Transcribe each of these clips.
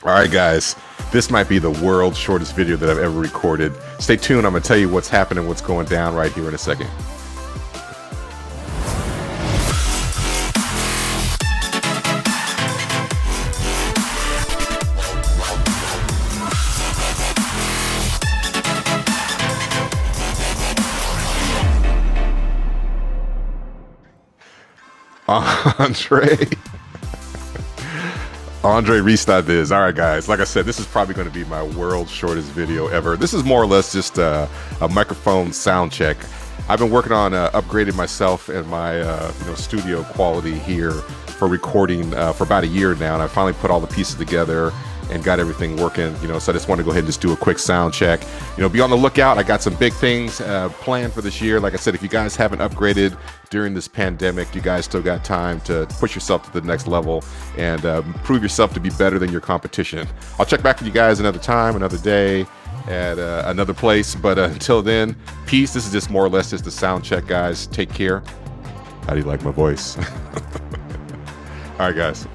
All right, guys, this might be the world's shortest video that I've ever recorded. Stay tuned. I'm going to tell you what's happening, what's going down right here in a second. Andre. AndreReese.biz. All right, guys. Like I said, this is probably going to be my world's shortest video ever. This is more or less just a microphone sound check. I've been working on upgrading myself and my studio quality here for recording for about a year now, and I finally put all the pieces together and got everything working. So I just want to go ahead and just do a quick sound check. Be on the lookout. I got some big things planned for this year. Like I said, if you guys haven't upgraded during this pandemic, you guys still got time to push yourself to the next level and prove yourself to be better than your competition. I'll check back with you guys another time, another day, at another place. But until then, peace. This is just more or less just a sound check, guys. Take care. How do you like my voice? All right, guys.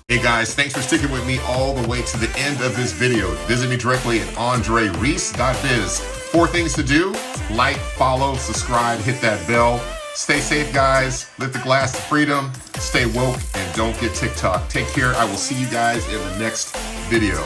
Hey guys, thanks for sticking with me all the way to the end of this video. Visit me directly at AndreReese.biz. 4 things to do: like, follow, subscribe, hit that bell. Stay safe, guys. Lift the glass to freedom. Stay woke and don't get TikTok. Take care. I will see you guys in the next video.